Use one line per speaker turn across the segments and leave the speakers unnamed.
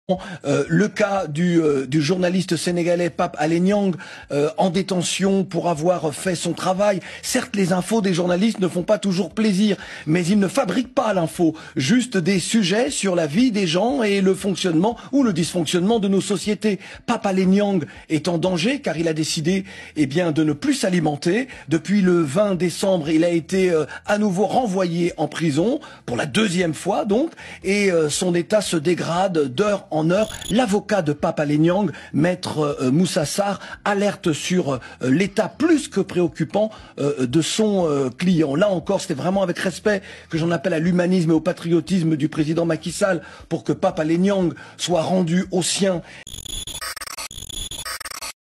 Le cas du journaliste sénégalais Pape Alé Niang en détention pour avoir fait son travail. Certes, les infos des journalistes ne font pas toujours plaisir, mais ils ne fabriquent pas l'info, juste des sujets sur la vie des gens et le fonctionnement ou le dysfonctionnement de nos sociétés. Pape Alé Niang est en danger car il a décidé de ne plus s'alimenter. Depuis le 20 décembre, il a été à nouveau renvoyé en prison pour la deuxième fois donc, et son état se dégrade d'heure en heure. L'avocat de Pape Alé Niang, maître Moussa Sarr, alerte sur l'état plus que préoccupant de son client. Là encore, c'était vraiment avec respect que j'en appelle à l'humanisme et au patriotisme du président Macky Sall pour que Pape Alé Niang soit rendu aux siens.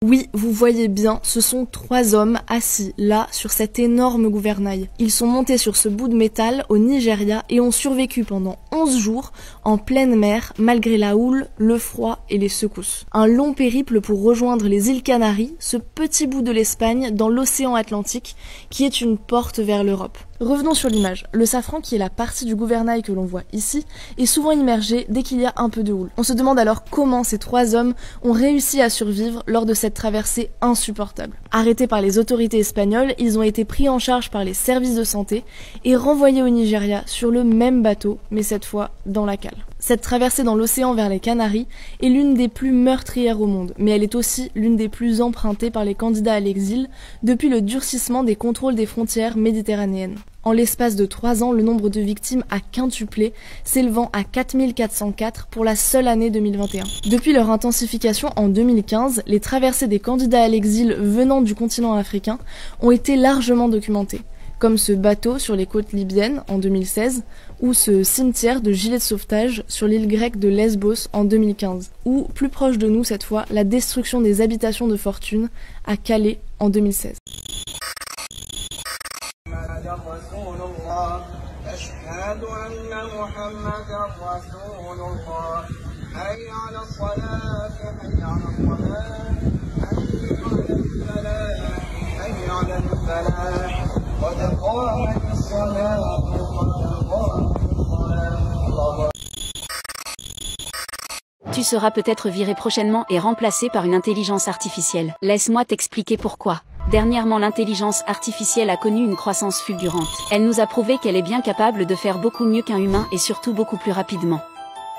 Oui, vous voyez bien, ce sont 3 hommes assis là sur cet énorme gouvernail. Ils sont montés sur ce bout de métal au Nigeria et ont survécu pendant 11 jours en pleine mer malgré la houle, le froid et les secousses. Un long périple pour rejoindre les îles Canaries, ce petit bout de l'Espagne dans l'océan Atlantique qui est une porte vers l'Europe. Revenons sur l'image. Le safran, qui est la partie du gouvernail que l'on voit ici, est souvent immergé dès qu'il y a un peu de houle. On se demande alors comment ces 3 hommes ont réussi à survivre lors de cette traversée insupportable. Arrêtés par les autorités espagnoles, ils ont été pris en charge par les services de santé et renvoyés au Nigeria sur le même bateau, mais cette fois dans la cale. Cette traversée dans l'océan vers les Canaries est l'une des plus meurtrières au monde, mais elle est aussi l'une des plus empruntées par les candidats à l'exil depuis le durcissement des contrôles des frontières méditerranéennes. En l'espace de 3 ans, le nombre de victimes a quintuplé, s'élevant à 4404 pour la seule année 2021. Depuis leur intensification en 2015, les traversées des candidats à l'exil venant du continent africain ont été largement documentées, comme ce bateau sur les côtes libyennes en 2016, ou ce cimetière de gilets de sauvetage sur l'île grecque de Lesbos en 2015, ou, plus proche de nous cette fois, la destruction des habitations de fortune à Calais en 2016.
Tu seras peut-être viré prochainement et remplacé par une intelligence artificielle. Laisse-moi t'expliquer pourquoi. Dernièrement, l'intelligence artificielle a connu une croissance fulgurante. Elle nous a prouvé qu'elle est bien capable de faire beaucoup mieux qu'un humain et surtout beaucoup plus rapidement.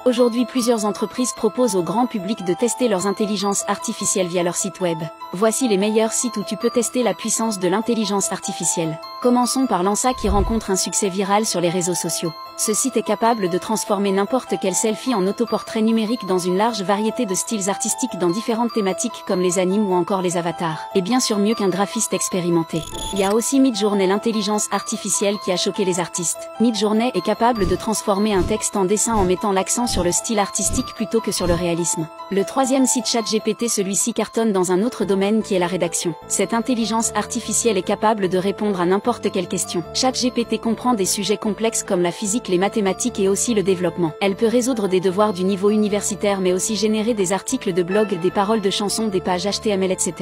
Aujourd'hui, plusieurs entreprises proposent au grand public de tester leurs intelligences artificielles via leur site web. Voici les meilleurs sites où tu peux tester la puissance de l'intelligence artificielle. Commençons par Lensa, qui rencontre un succès viral sur les réseaux sociaux. Ce site est capable de transformer n'importe quel selfie en autoportrait numérique dans une large variété de styles artistiques dans différentes thématiques comme les animes ou encore les avatars. Et bien sûr mieux qu'un graphiste expérimenté. Il y a aussi Midjourney, l'intelligence artificielle qui a choqué les artistes. Midjourney est capable de transformer un texte en dessin en mettant l'accent sur le style artistique plutôt que sur le réalisme. Le 3e site ChatGPT, celui-ci cartonne dans un autre domaine qui est la rédaction. Cette intelligence artificielle est capable de répondre à n'importe quelle question. ChatGPT comprend des sujets complexes comme la physique, les mathématiques et aussi le développement. Elle peut résoudre des devoirs du niveau universitaire mais aussi générer des articles de blog, des paroles de chansons, des pages HTML, etc.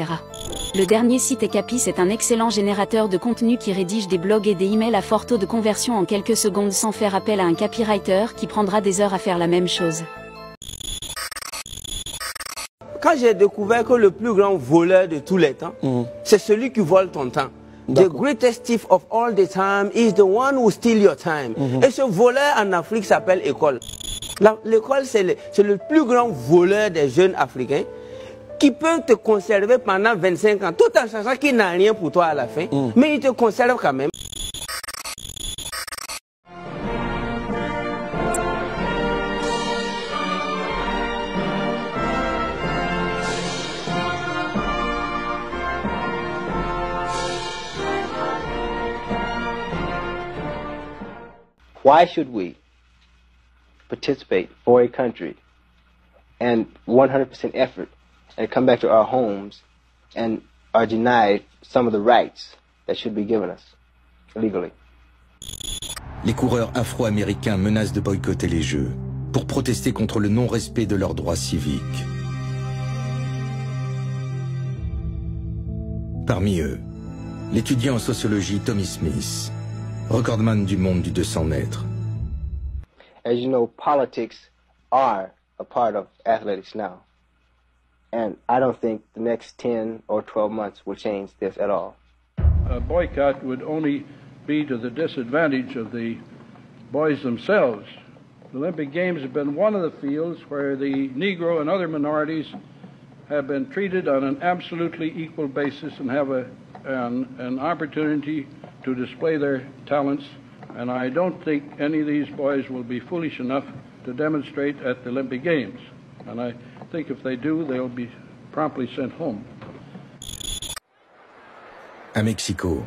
Le dernier site est Capy, c'est un excellent générateur de contenu qui rédige des blogs et des emails à fort taux de conversion en quelques secondes sans faire appel à un copywriter qui prendra des heures à faire la même chose.
Quand j'ai découvert que le plus grand voleur de tous les temps, c'est celui qui vole ton temps. The greatest thief of all the time is the one who steals your time. Et ce voleur en Afrique s'appelle école. L'école, c'est le plus grand voleur des jeunes africains qui peut te conserver pendant 25 ans, tout en sachant qu'il n'a rien pour toi à la fin, mais il te conserve quand même.
Why should we participate for a country and 100% effort and come back to our homes and are denied some of the rights that should be given us legally?
Les coureurs afro-américains menacent de boycotter les Jeux pour protester contre le non-respect de leurs droits civiques. Parmi eux, l'étudiant en sociologie Tommy Smith, recordman du monde du 200 mètres.
As you know, politics are a part of athletics now. And I don't think the next 10 or 12 months will change this at all.
A boycott would only be to the disadvantage of the boys themselves. The Olympic Games have been one of the fields where the Negro and other minorities have been treated on an absolutely equal basis and have an opportunity to display their talents. And I don't think any of these boys will be foolish enough to demonstrate at the Olympic Games. And I think if they do, they'll be promptly sent home.
À Mexico,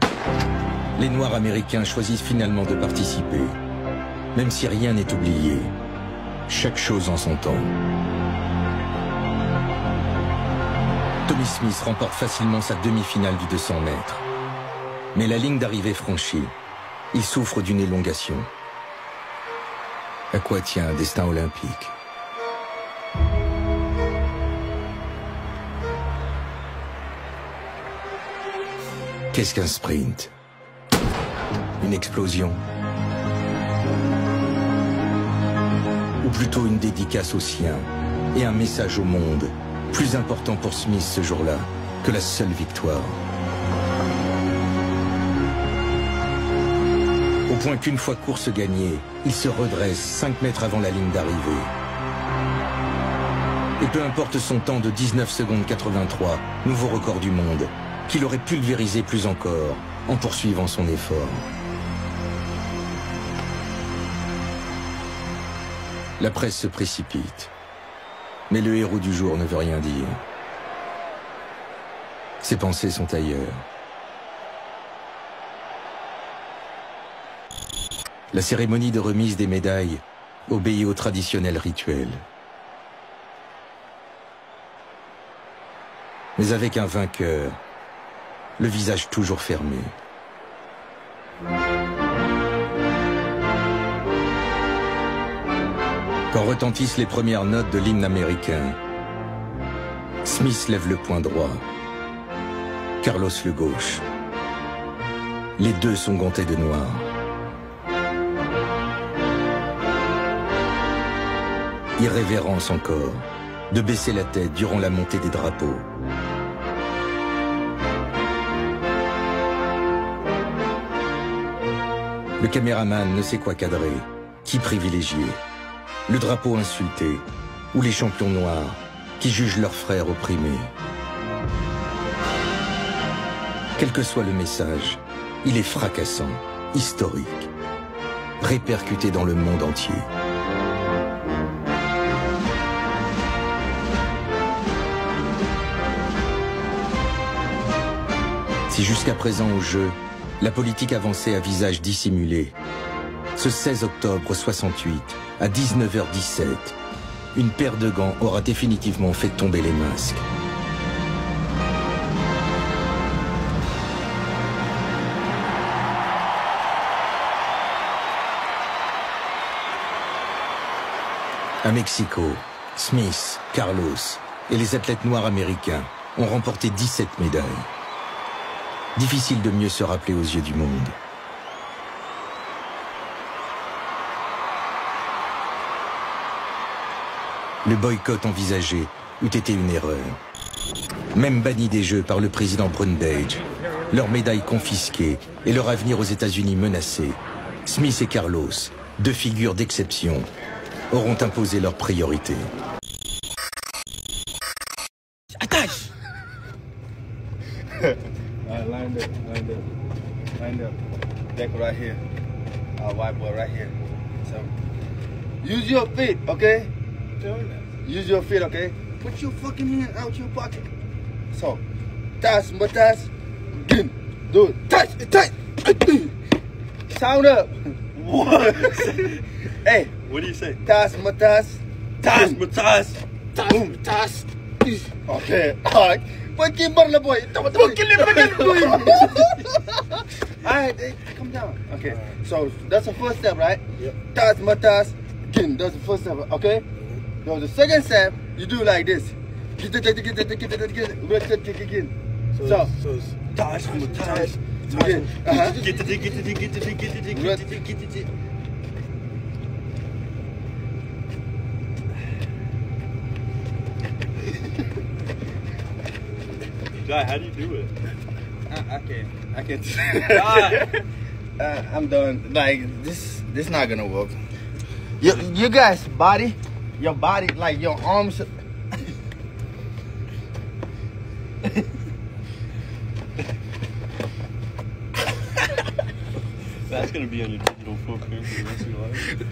les Noirs américains choisissent finalement de participer. Même si rien n'est oublié, chaque chose en son temps. Tommy Smith remporte facilement sa demi-finale du 200 mètres. Mais la ligne d'arrivée franchie, il souffre d'une élongation. À quoi tient un destin olympique? Qu'est-ce qu'un sprint? Une explosion? Ou plutôt une dédicace aux siens et un message au monde, plus important pour Smith ce jour-là que la seule victoire. Au point qu'une fois course gagnée, il se redresse 5 mètres avant la ligne d'arrivée. Et peu importe son temps de 19 secondes 83, nouveau record du monde, qu'il aurait pulvérisé plus encore en poursuivant son effort. La presse se précipite, mais le héros du jour ne veut rien dire. Ses pensées sont ailleurs. La cérémonie de remise des médailles obéit au traditionnel rituel. Mais avec un vainqueur, le visage toujours fermé. Quand retentissent les premières notes de l'hymne américain, Smith lève le poing droit, Carlos le gauche. Les deux sont gantés de noir. Irrévérence encore, de baisser la tête durant la montée des drapeaux. Le caméraman ne sait quoi cadrer, qui privilégier. Le drapeau insulté, ou les champions noirs, qui jugent leurs frères opprimés. Quel que soit le message, il est fracassant, historique, répercuté dans le monde entier. Si jusqu'à présent au jeu, la politique avançait à visage dissimulé, ce 16 octobre 68, à 19h17, une paire de gants aura définitivement fait tomber les masques. À Mexico, Smith, Carlos et les athlètes noirs américains ont remporté 17 médailles. Difficile de mieux se rappeler aux yeux du monde. Le boycott envisagé eût été une erreur. Même bannis des Jeux par le président Brundage, leurs médailles confisquées et leur avenir aux États-Unis menacé, Smith et Carlos, deux figures d'exception, auront imposé leurs priorités.
Attache! Lined up. Deck right here. White boy right here. So, use your feet, okay? Use your feet, okay? Put your fucking hand out your pocket. So, touch, begin. Do it. Touch. Sound up. What? Hey. What do you say? Touch. Okay. All right. Boy. Alright, come down. Okay. So that's the first step, right? Yep. Touch. Again, that's the first step, okay? Now the second step, you do like this. Get again. So touch. Again.
Jai, how do you do it?
I can't. I'm done. Like this not gonna work. You guys' body, your body, like your arms.
That's gonna be on your digital footprint for the rest of your life.